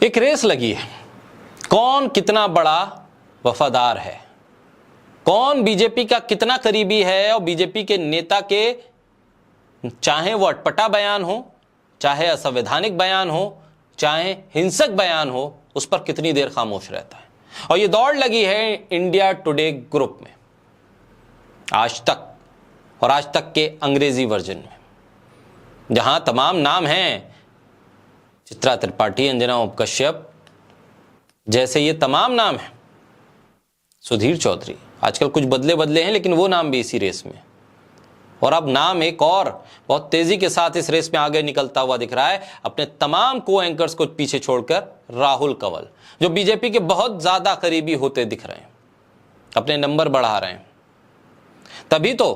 एक रेस लगी है, कौन कितना बड़ा वफादार है, कौन बीजेपी का कितना करीबी है और बीजेपी के नेता के चाहे वो अटपटा बयान हो, चाहे असंवैधानिक बयान हो, चाहे हिंसक बयान हो, उस पर कितनी देर खामोश रहता है। और ये दौड़ लगी है इंडिया टुडे ग्रुप में, आज तक और आज तक के अंग्रेजी वर्जन में, जहां तमाम नाम हैं, चित्रा त्रिपाठी, अंजना उप कश्यप जैसे ये तमाम नाम हैं, सुधीर चौधरी, आजकल कुछ बदले हैं लेकिन वो नाम भी इसी रेस में। और अब नाम एक और बहुत तेजी के साथ इस रेस में आगे निकलता हुआ दिख रहा है, अपने तमाम को एंकर्स को पीछे छोड़कर राहुल कंवल, जो बीजेपी के बहुत ज्यादा करीबी होते दिख रहे हैं, अपने नंबर बढ़ा रहे हैं। तभी तो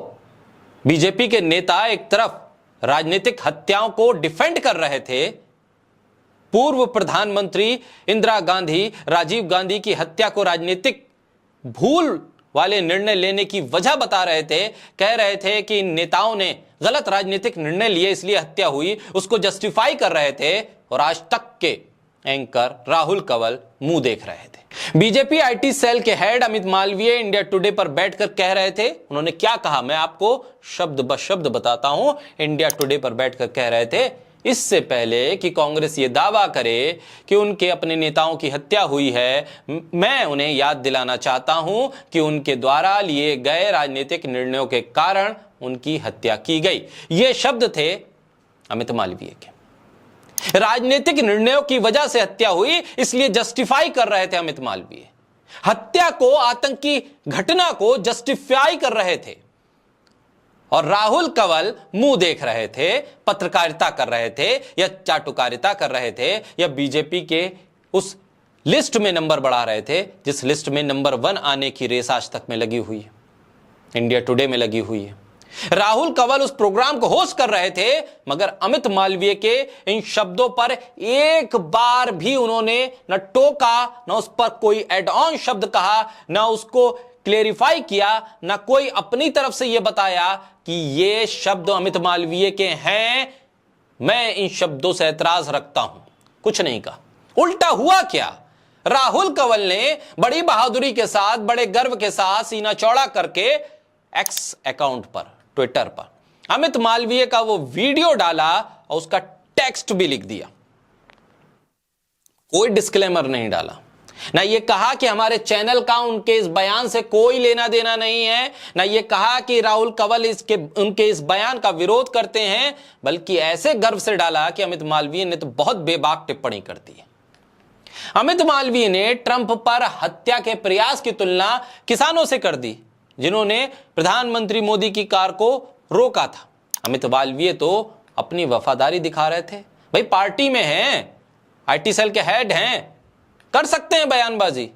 बीजेपी के नेता एक तरफ राजनीतिक हत्याओं को डिफेंड कर रहे थे, पूर्व प्रधानमंत्री इंदिरा गांधी, राजीव गांधी की हत्या को राजनीतिक भूल वाले निर्णय लेने की वजह बता रहे थे, कह रहे थे कि इन नेताओं ने गलत राजनीतिक निर्णय लिए इसलिए हत्या हुई, उसको जस्टिफाई कर रहे थे। और आज तक के एंकर राहुल कंवल मुंह देख रहे थे। बीजेपी आईटी सेल के head Amit Malviya India today पर बैठकर कह रहे थे, उन्होंने क्या कहा मैं आपको शब्द ब शब्द बताता हूं। इंडिया टुडे पर बैठकर कह रहे थे, इससे पहले कि कांग्रेस ये दावा करे कि उनके अपने नेताओं की हत्या हुई है, मैं उन्हें याद दिलाना चाहता हूं कि उनके द्वारा लिए गए राजनीतिक निर्णयों के कारण उनकी हत्या की गई। ये शब्द थे अमित मालवीय के। राजनीतिक निर्णयों की वजह से हत्या हुई इसलिए जस्टिफाई कर रहे थे अमित मालवीय, हत्या को, आतंकी घटना को जस्टिफाई कर रहे थे। और राहुल कंवल मुंह देख रहे थे, पत्रकारिता कर रहे थे या चाटुकारिता कर रहे थे या बीजेपी के उस लिस्ट में नंबर बढ़ा रहे थे जिस लिस्ट में नंबर 1 आने की रेस आज तक में लगी हुई है, इंडिया टुडे में लगी हुई है। राहुल कंवल उस प्रोग्राम को होस्ट कर रहे थे, मगर अमित मालवीय के इन शब्दों पर एक बार भी उन्होंने न टोका, न उस पर कोई एड ऑन शब्द कहा, न उसको क्लेरिफाई किया, ना कोई अपनी तरफ से यह बताया कि ये शब्द अमित मालवीय के हैं, मैं इन शब्दों से ऐतराज रखता हूं। कुछ नहीं कहा। उल्टा हुआ क्या, राहुल कंवल ने बड़ी बहादुरी के साथ, बड़े गर्व के साथ सीना चौड़ा करके एक्स अकाउंट पर, ट्विटर पर अमित मालवीय का वो वीडियो डाला और उसका टेक्स्ट भी लिख दिया। कोई डिस्क्लेमर नहीं डाला, ना ये कहा कि हमारे चैनल का उनके इस बयान से कोई लेना देना नहीं है, ना ये कहा कि राहुल कंवल उनके इस बयान का विरोध करते हैं, बल्कि ऐसे गर्व से डाला कि अमित मालवीय ने तो बहुत बेबाक टिप्पणी कर दी है। अमित मालवीय ने ट्रंप पर हत्या के प्रयास की तुलना किसानों से कर दी, जिन्होंने प्रधानमंत्री मोदी की कार को रोका था। अमित मालवीय तो अपनी वफादारी दिखा रहे थे, भाई पार्टी में हैं, आईटी सेल के हेड हैं, कर सकते हैं बयानबाजी,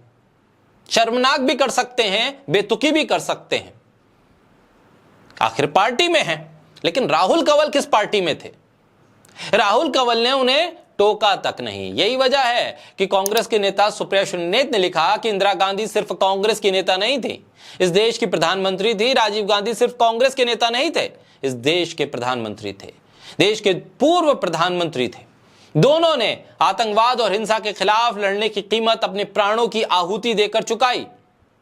शर्मनाक भी कर सकते हैं, बेतुकी भी कर सकते हैं, आखिर पार्टी में हैं। लेकिन राहुल कंवल किस पार्टी में थे? राहुल कंवल ने उन्हें टोका तक नहीं। यही वजह है कि कांग्रेस के नेता सुप्रिया सुले ने लिखा कि इंदिरा गांधी सिर्फ कांग्रेस की नेता नहीं थी, इस देश की प्रधानमंत्री थी। राजीव गांधी सिर्फ कांग्रेस के नेता नहीं थे, इस देश के प्रधानमंत्री थे, देश के पूर्व प्रधानमंत्री थे। दोनों ने आतंकवाद और हिंसा के खिलाफ लड़ने की कीमत अपने प्राणों की आहुति देकर चुकाई।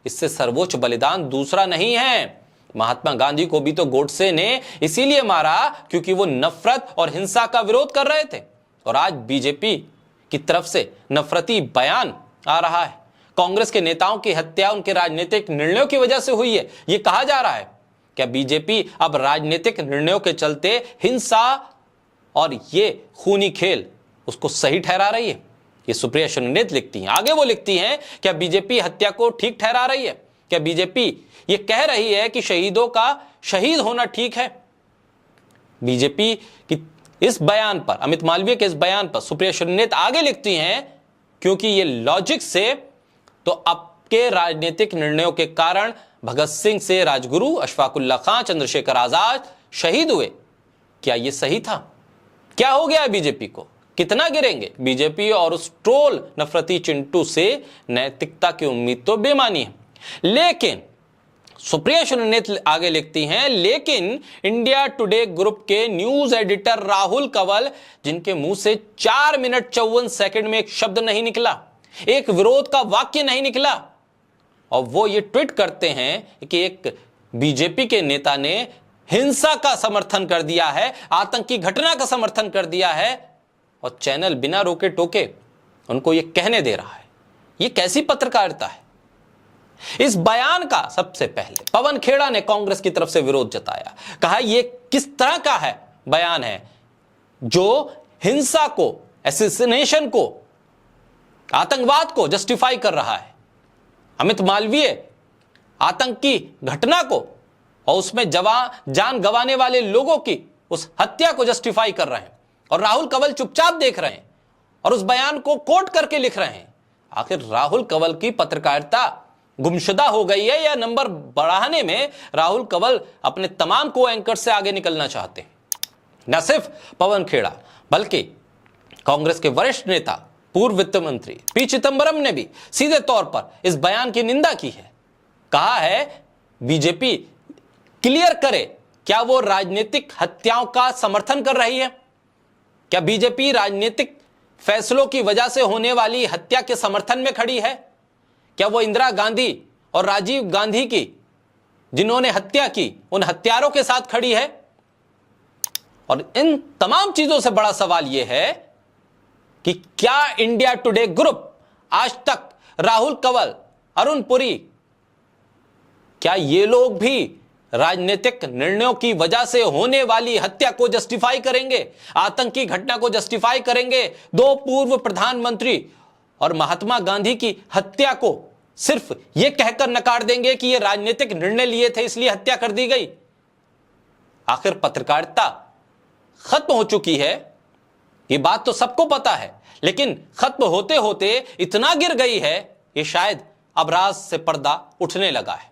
इससे सर्वोच्च बलिदान दूसरा नहीं है। महात्मा गांधी को भी तो गोडसे ने इसीलिए मारा क्योंकि वो नफरत और हिंसा का विरोध कर रहे थे। और आज बीजेपी की तरफ से नफरती बयान आ रहा है, कांग्रेस के नेताओं की हत्या उनके राजनीतिक निर्णयों की वजह से हुई है, यह कहा जा रहा है। क्या बीजेपी अब राजनीतिक निर्णयों के चलते हिंसा और ये खूनी खेल उसको सही ठहरा रही है? ये सुप्रिया सुले लिखती हैं। आगे वो लिखती हैं, क्या बीजेपी हत्या को ठीक ठहरा रही है? क्या बीजेपी ये कह रही है कि शहीदों का शहीद होना ठीक है? बीजेपी की इस बयान पर, अमित मालवीय के इस बयान पर सुप्रिया सुले आगे लिखती हैं, क्योंकि ये लॉजिक से तो आपके राजनीतिक निर्णयों के कारण भगत सिंह से राजगुरु, अशफाकुल्ला खां, चंद्रशेखर आजाद शहीद हुए। क्या ये सही था? क्या हो गया है बीजेपी को? कितना गिरेंगे? बीजेपी और उस ट्रोल नफरती चिंटू से नैतिकता की उम्मीद तो बेमानी है। लेकिन सुप्रिया सुननेत आगे लिखती हैं, लेकिन इंडिया टुडे ग्रुप के न्यूज एडिटर राहुल कंवल, जिनके मुंह से 4 मिनट 54 सेकंड में एक शब्द नहीं निकला, एक विरोध का वाक्य नहीं निकला, और वो ये ट्वीट करते हैं कि एक बीजेपी के नेता ने हिंसा का समर्थन कर दिया है, आतंकी घटना का समर्थन कर दिया है, और चैनल बिना रोके टोके उनको ये कहने दे रहा है। ये कैसी पत्रकारिता है? इस बयान का सबसे पहले पवन खेड़ा ने कांग्रेस की तरफ से विरोध जताया, कहा ये किस तरह का है बयान है जो हिंसा को, एसिसिनेशन को, आतंकवाद को जस्टिफाई कर रहा है। अमित मालवीय आतंकी घटना को और उसमें जान गंवाने वाले लोगों की उस हत्या को जस्टिफाई कर रहे हैं, और राहुल कंवल चुपचाप देख रहे हैं और उस बयान को कोट करके लिख रहे हैं। आखिर राहुल कंवल की पत्रकारिता गुमशुदा हो गई है या नंबर बढ़ाने में राहुल कंवल अपने तमाम को एंकर से आगे निकलना चाहते हैं? न सिर्फ पवन खेड़ा बल्कि कांग्रेस के वरिष्ठ नेता पूर्व वित्त मंत्री पी चिदंबरम ने भी सीधे तौर पर इस बयान की निंदा की है। कहा है बीजेपी क्लियर करे, क्या वो राजनीतिक हत्याओं का समर्थन कर रही है? क्या बीजेपी राजनीतिक फैसलों की वजह से होने वाली हत्या के समर्थन में खड़ी है? क्या वो इंदिरा गांधी और राजीव गांधी की, जिन्होंने हत्या की, उन हत्यारों के साथ खड़ी है? और इन तमाम चीजों से बड़ा सवाल यह है कि क्या इंडिया टुडे ग्रुप, आज तक राहुल कंवल, अरुण पुरी, क्या ये लोग भी राजनीतिक निर्णयों की वजह से होने वाली हत्या को जस्टिफाई करेंगे, आतंकी घटना को जस्टिफाई करेंगे? 2 पूर्व प्रधानमंत्री और महात्मा गांधी की हत्या को सिर्फ यह कहकर नकार देंगे कि ये राजनीतिक निर्णय लिए थे इसलिए हत्या कर दी गई? आखिर पत्रकारिता खत्म हो चुकी है, ये बात तो सबको पता है, लेकिन खत्म होते होते इतना गिर गई है कि शायद अब राज से पर्दा उठने लगा है।